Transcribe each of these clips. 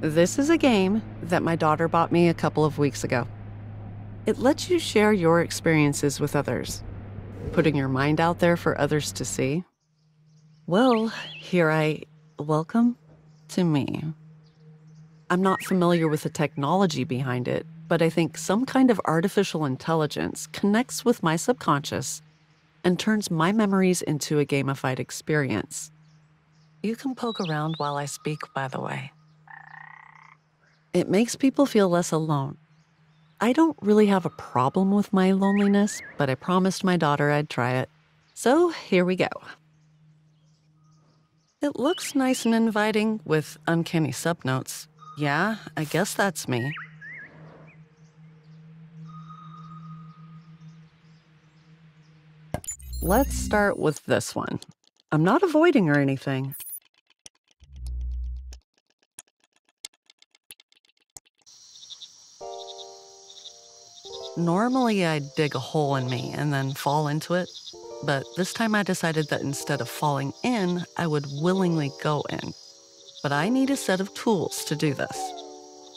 This is a game that my daughter bought me a couple of weeks ago. It lets you share your experiences with others, putting your mind out there for others to see. Well, welcome to me. I'm not familiar with the technology behind it, but I think some kind of artificial intelligence connects with my subconscious and turns my memories into a gamified experience. You can poke around while I speak, by the way. It makes people feel less alone. I don't really have a problem with my loneliness, but I promised my daughter I'd try it. So here we go. It looks nice and inviting with uncanny subnotes. Yeah, I guess that's me. Let's start with this one. I'm not avoiding or anything. Normally, I'd dig a hole in me and then fall into it, but this time I decided that instead of falling in, I would willingly go in. But I need a set of tools to do this.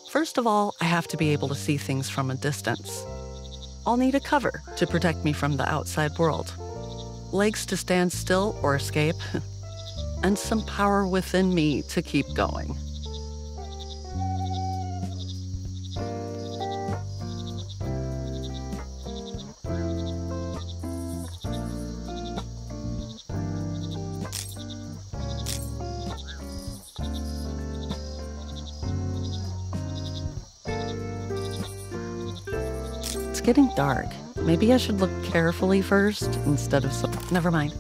First of all, I have to be able to see things from a distance. I'll need a cover to protect me from the outside world, legs to stand still or escape, and some power within me to keep going. It's getting dark. Maybe I should look carefully first instead of Never mind.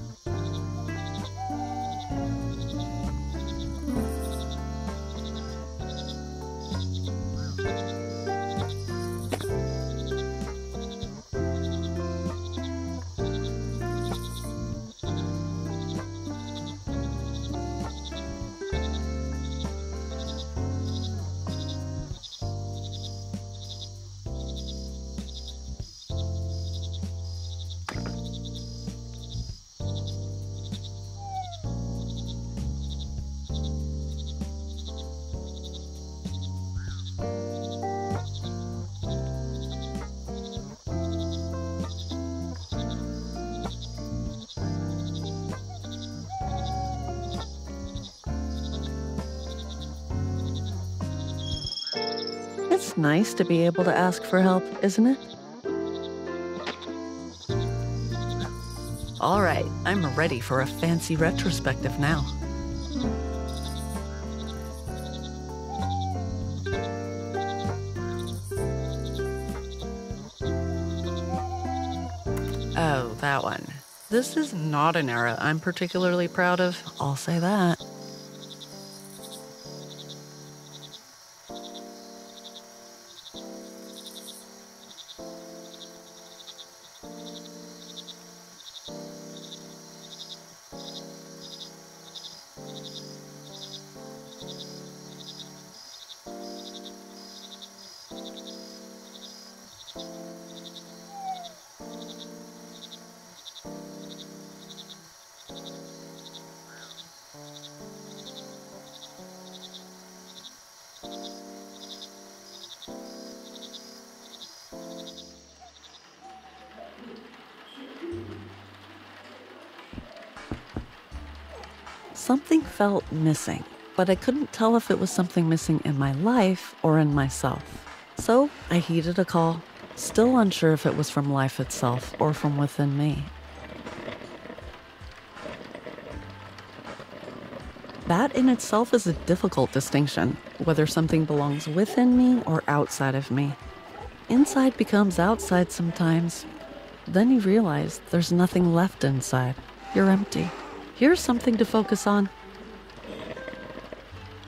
It's nice to be able to ask for help, isn't it? All right, I'm ready for a fancy retrospective now. Oh, that one. This is not an era I'm particularly proud of, I'll say that. Something felt missing, but I couldn't tell if it was something missing in my life or in myself. So I heeded a call, still unsure if it was from life itself or from within me. That in itself is a difficult distinction, whether something belongs within me or outside of me. Inside becomes outside sometimes. Then you realize there's nothing left inside. You're empty. Here's something to focus on.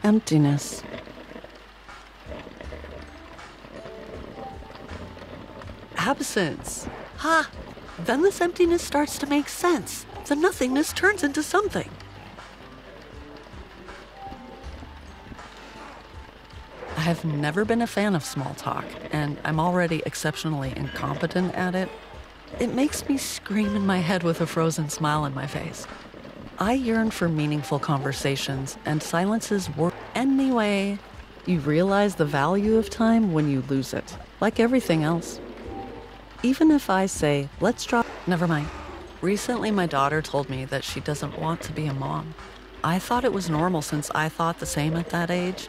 Emptiness. Absence. Ha! Then this emptiness starts to make sense. The nothingness turns into something. I've never been a fan of small talk, and I'm already exceptionally incompetent at it. It makes me scream in my head with a frozen smile on my face. I yearn for meaningful conversations, and silences work. Anyway, You realize the value of time when you lose it, like everything else. Even if I say, let's drop, never mind. Recently, my daughter told me that she doesn't want to be a mom. I thought it was normal since I thought the same at that age.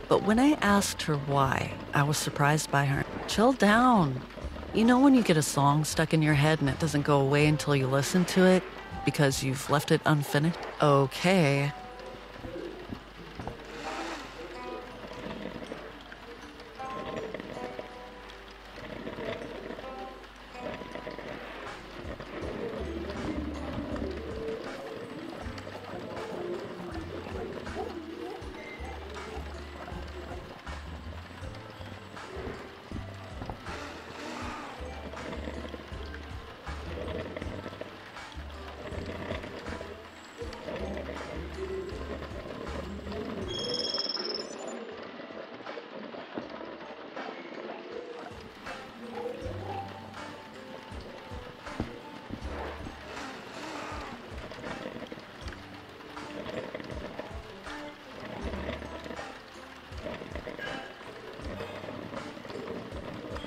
But when I asked her why, I was surprised by her. Chill down. You know when you get a song stuck in your head and it doesn't go away until you listen to it because you've left it unfinished? Okay.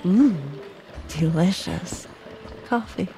Mmm, delicious. Coffee.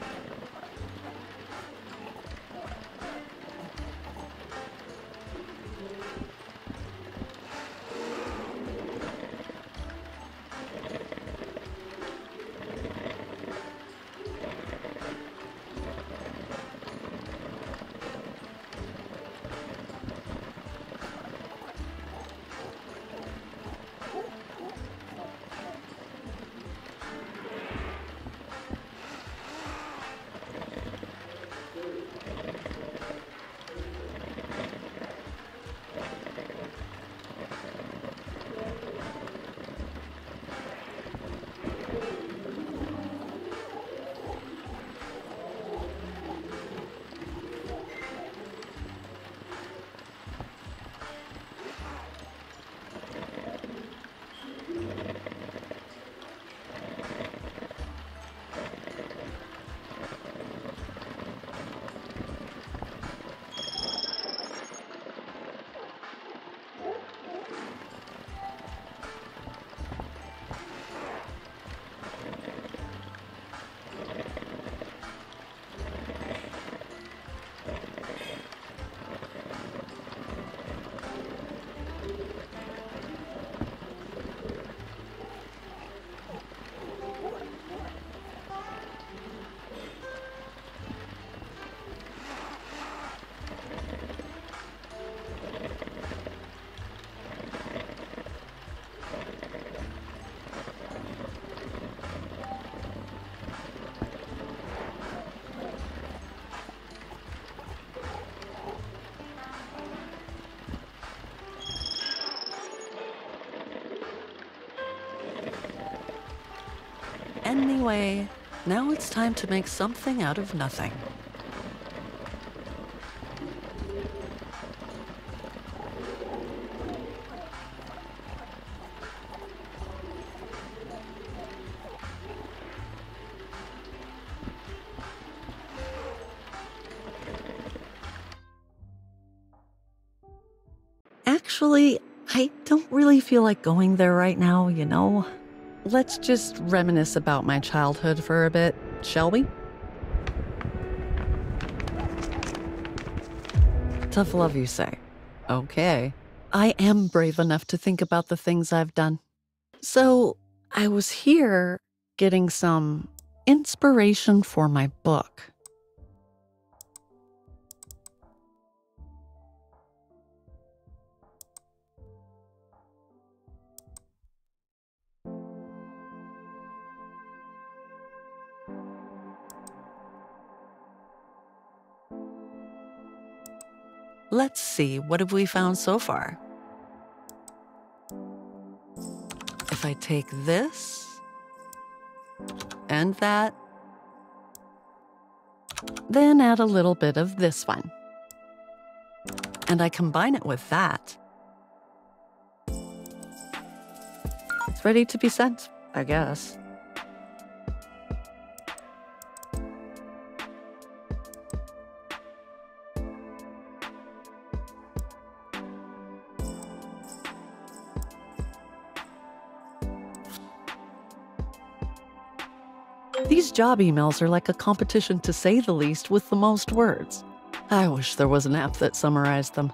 Anyway, now it's time to make something out of nothing. Actually, I don't really feel like going there right now, you know? Let's just reminisce about my childhood for a bit, shall we? Tough love, you say. Okay. I am brave enough to think about the things I've done. So, I was here getting some inspiration for my book. Let's see, what have we found so far? If I take this and that, then add a little bit of this one, and I combine it with that, it's ready to be sent, I guess. These job emails are like a competition to say the least with the most words. I wish there was an app that summarized them.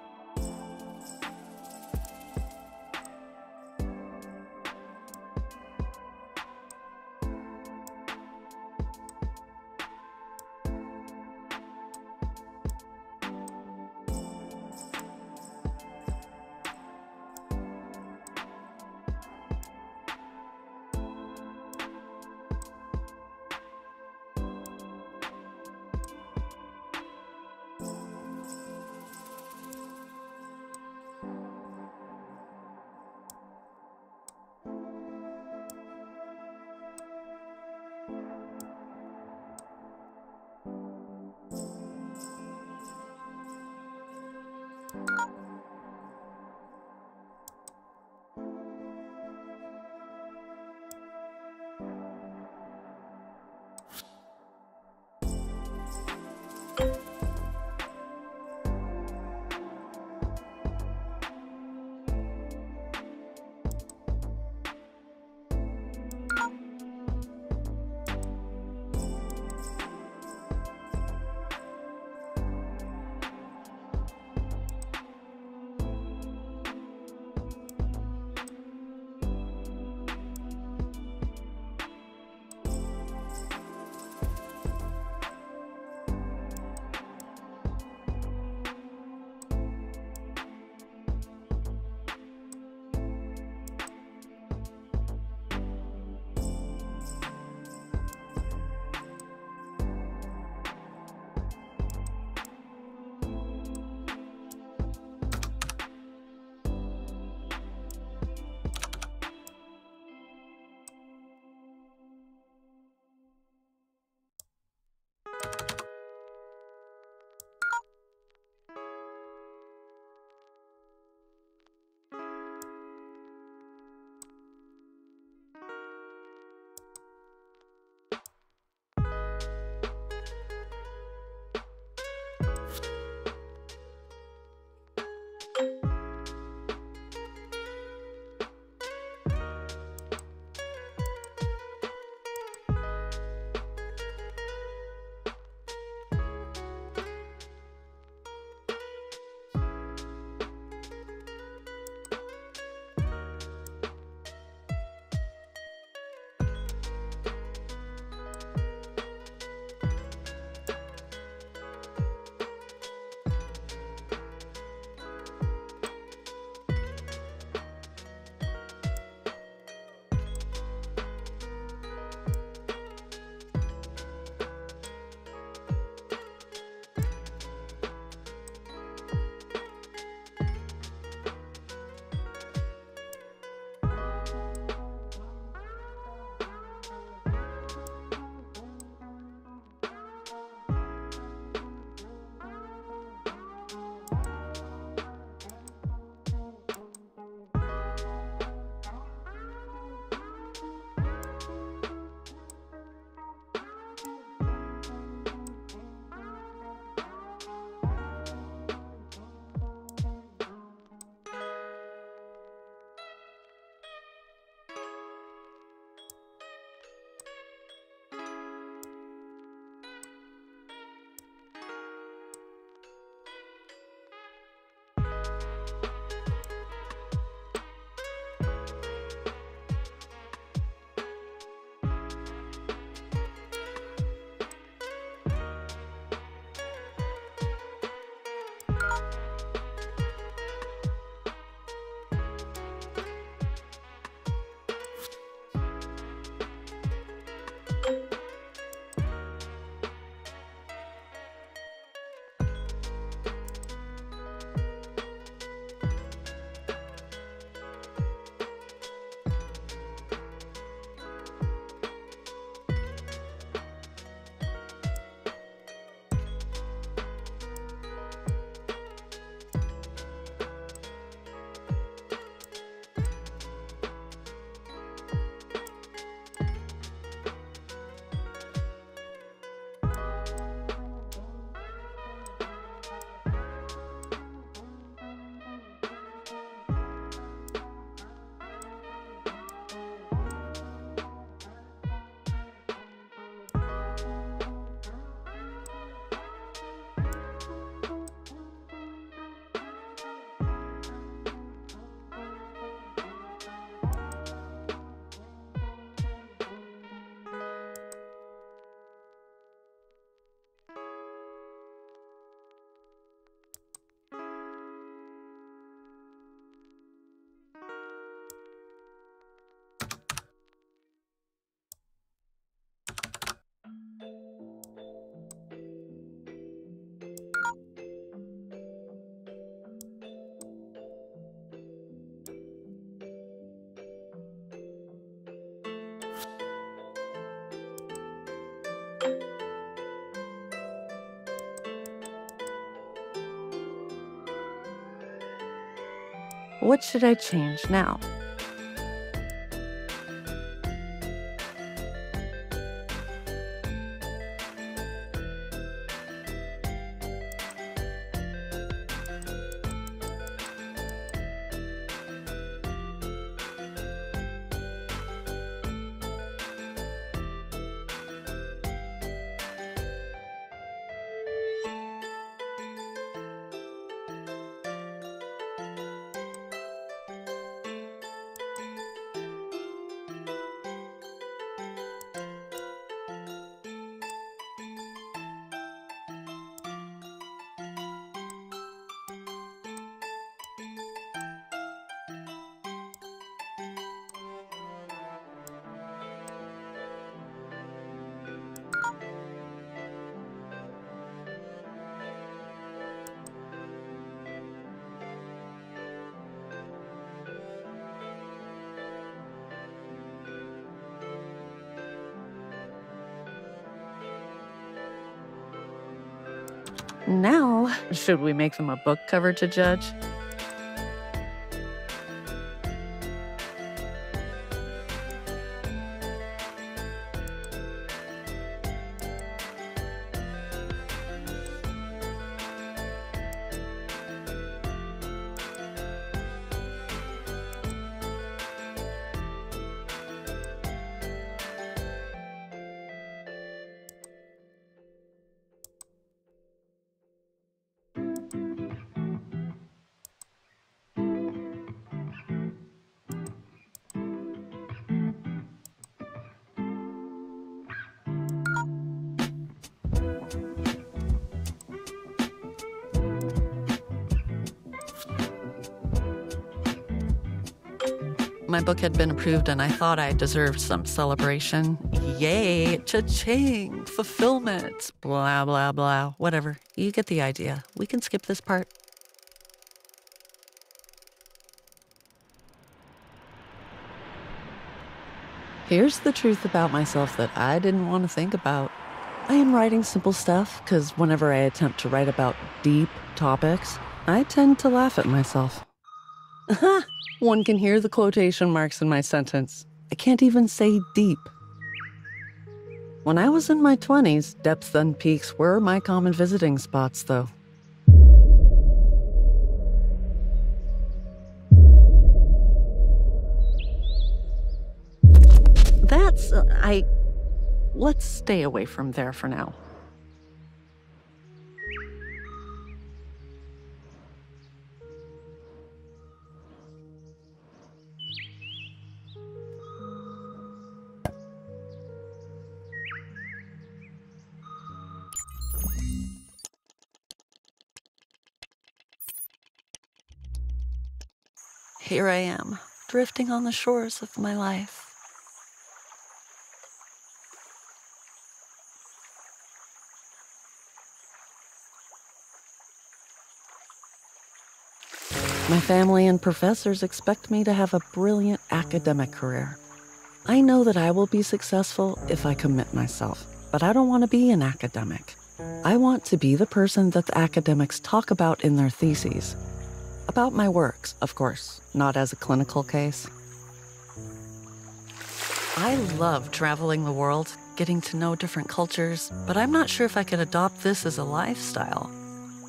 What should I change now? Now, should we make them a book cover to judge? My book had been approved and I thought I deserved some celebration. Yay, cha-ching, fulfillment, blah, blah, blah, whatever. You get the idea. We can skip this part. Here's the truth about myself that I didn't want to think about. I am writing simple stuff because whenever I attempt to write about deep topics, I tend to laugh at myself. Aha! One can hear the quotation marks in my sentence. I can't even say deep. When I was in my 20s, depths and peaks were my common visiting spots, though. Let's stay away from there for now. Here I am, drifting on the shores of my life. My family and professors expect me to have a brilliant academic career. I know that I will be successful if I commit myself, but I don't want to be an academic. I want to be the person that the academics talk about in their theses. About my works, of course, not as a clinical case. I love traveling the world, getting to know different cultures, but I'm not sure if I could adopt this as a lifestyle.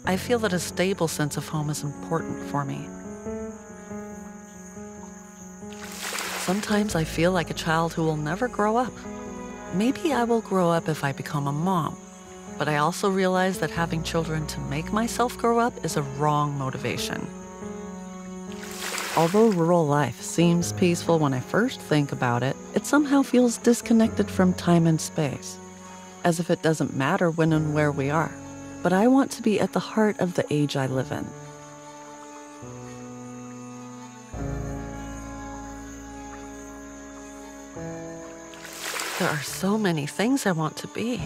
I feel that a stable sense of home is important for me. Sometimes I feel like a child who will never grow up. Maybe I will grow up if I become a mom, but I also realize that having children to make myself grow up is a wrong motivation. Although rural life seems peaceful when I first think about it, it somehow feels disconnected from time and space, as if it doesn't matter when and where we are. But I want to be at the heart of the age I live in. There are so many things I want to be.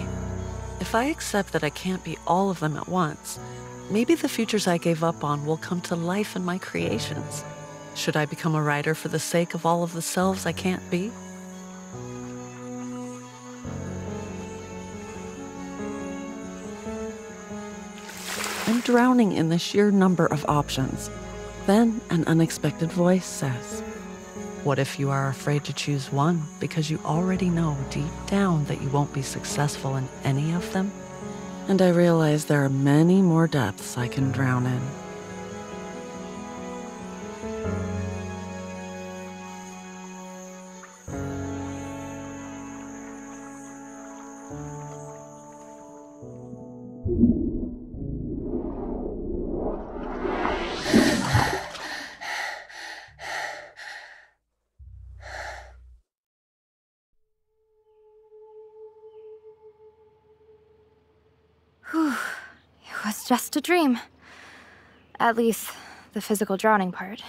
If I accept that I can't be all of them at once, maybe the futures I gave up on will come to life in my creations. Should I become a writer for the sake of all of the selves I can't be? I'm drowning in the sheer number of options. Then an unexpected voice says, "What if you are afraid to choose one because you already know deep down that you won't be successful in any of them?" And I realize there are many more depths I can drown in. Whew. It was just a dream. At least, the physical drowning part.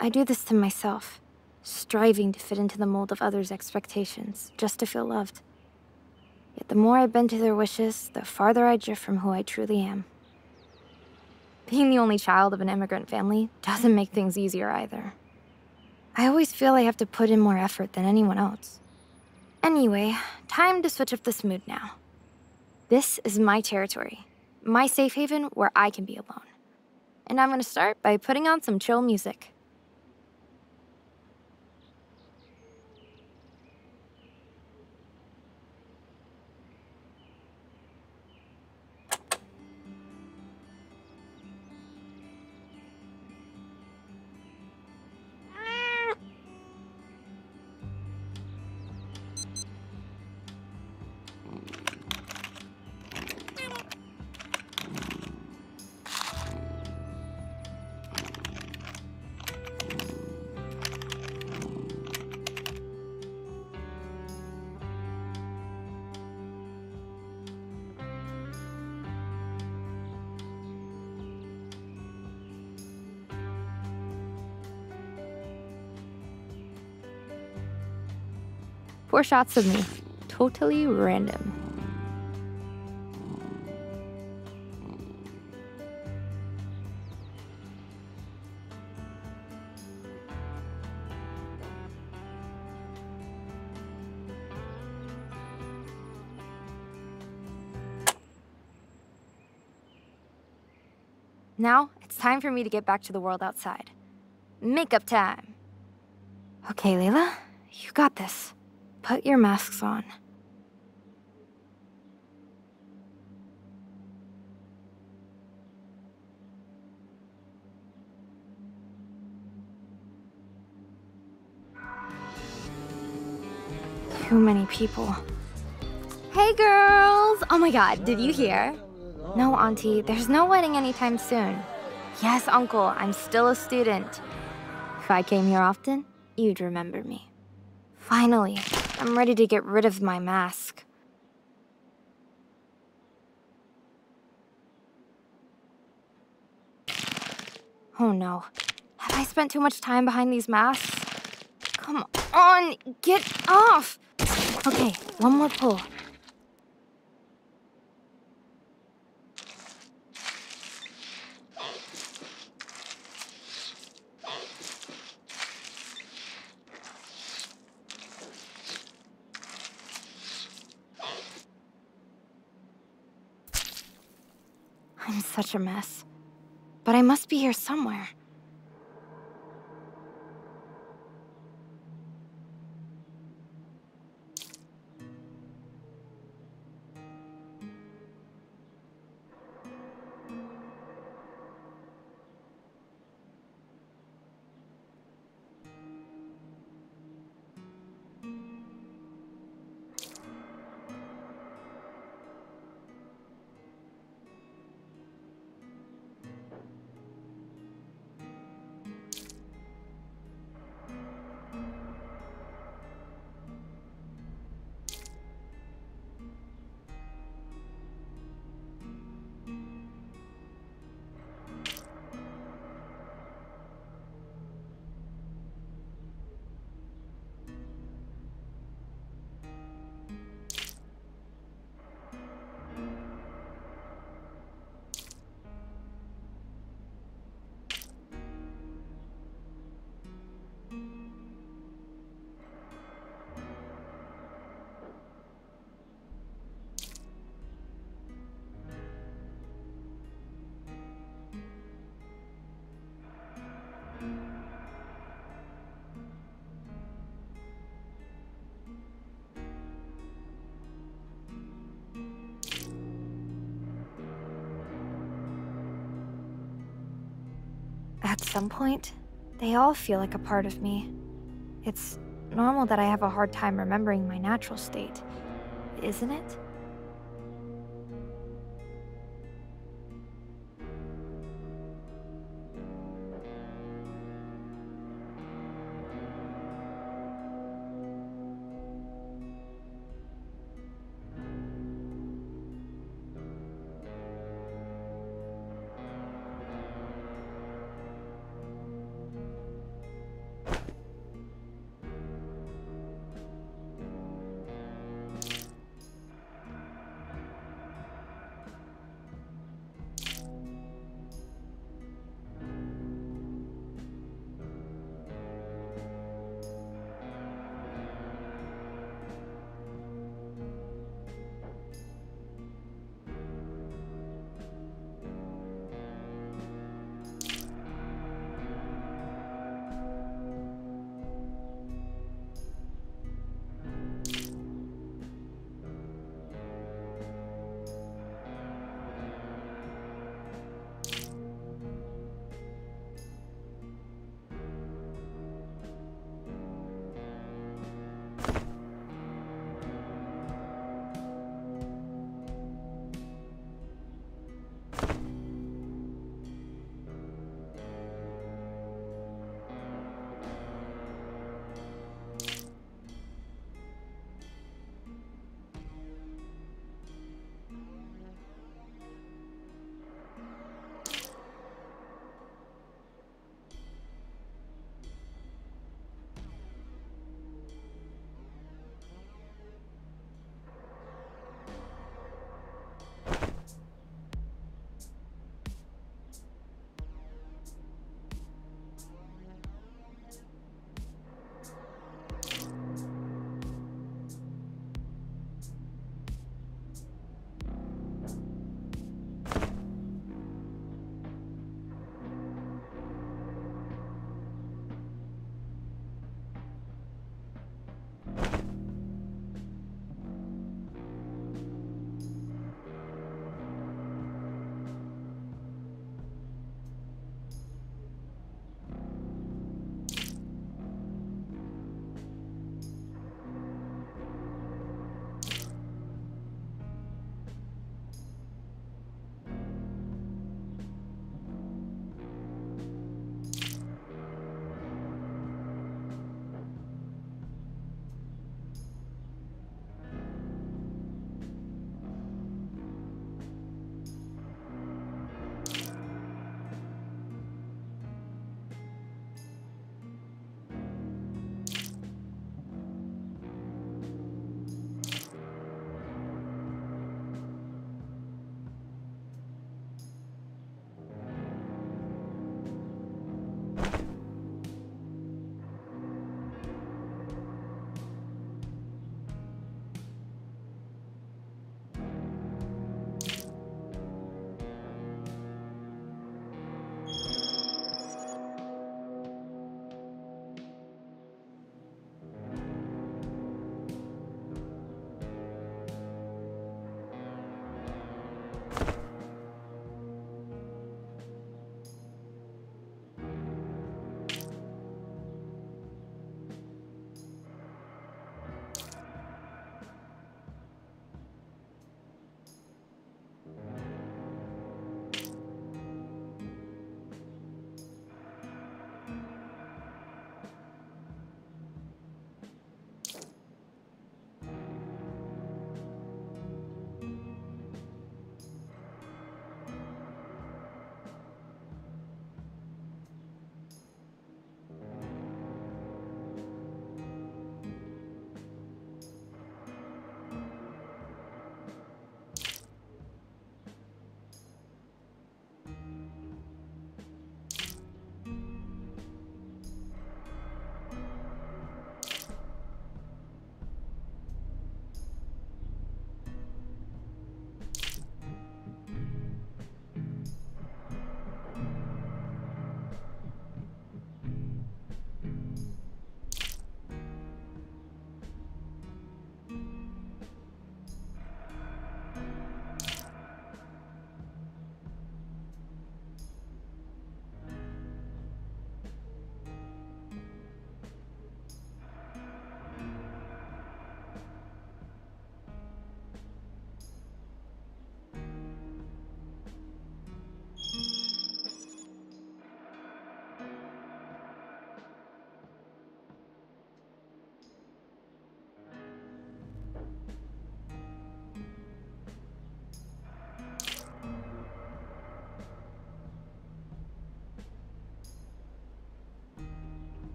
I do this to myself, striving to fit into the mold of others' expectations, just to feel loved. Yet the more I bend to their wishes, the farther I drift from who I truly am. Being the only child of an immigrant family doesn't make things easier either. I always feel I have to put in more effort than anyone else. Anyway, time to switch up this mood now. This is my territory, my safe haven where I can be alone. And I'm gonna start by putting on some chill music. Four shots of me. Totally random. Now, it's time for me to get back to the world outside. Makeup time! Okay, Leila, you got this. Put your masks on. Too many people. Hey girls! Oh my god, did you hear? No, Auntie, there's no wedding anytime soon. Yes, Uncle, I'm still a student. If I came here often, you'd remember me. Finally, I'm ready to get rid of my mask. Oh no. Have I spent too much time behind these masks? Come on, get off! Okay, one more pull. I'm such a mess. But I must be here somewhere. At some point, they all feel like a part of me. It's normal that I have a hard time remembering my natural state, isn't it?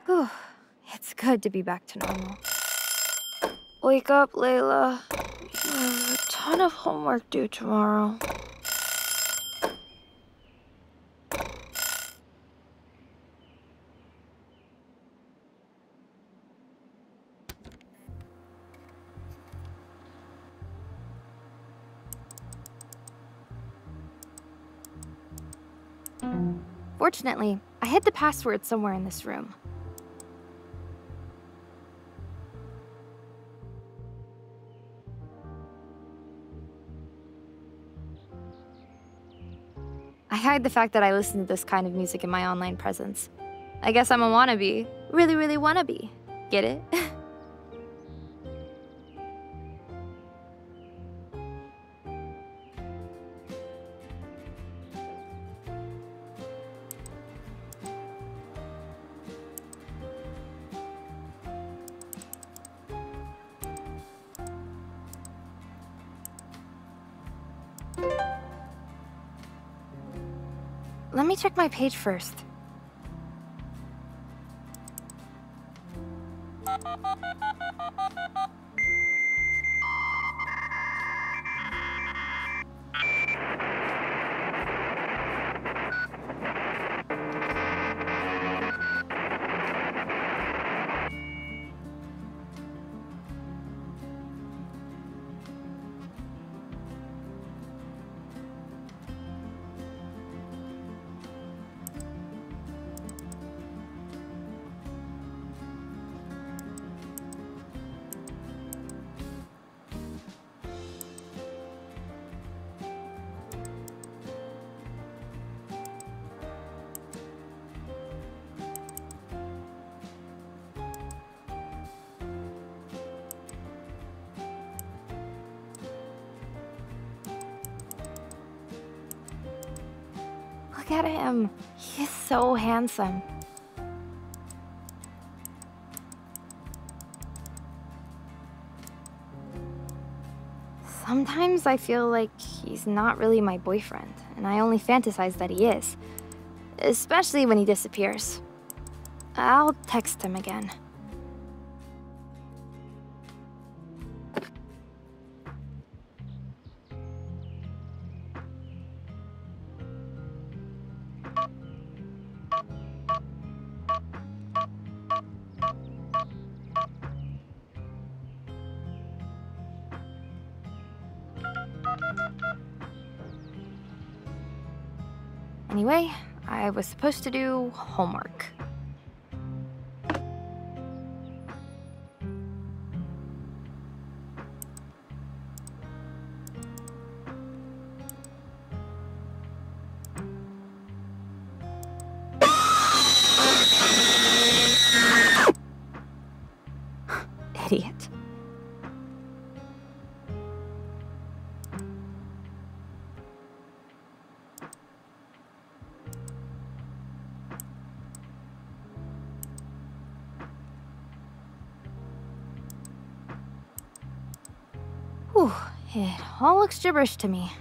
Whew. It's good to be back to normal. Wake up, Leila. You have a ton of homework due tomorrow. Fortunately, I hid the password somewhere in this room. I hide the fact that I listen to this kind of music in my online presence. I guess I'm a wannabe. Really, really wannabe. Get it? Let me check my page first. Look at him. He is so handsome. Sometimes I feel like he's not really my boyfriend, and I only fantasize that he is. Especially when he disappears. I'll text him again. Anyway, I was supposed to do homework. Idiot. Whew, it all looks gibberish to me.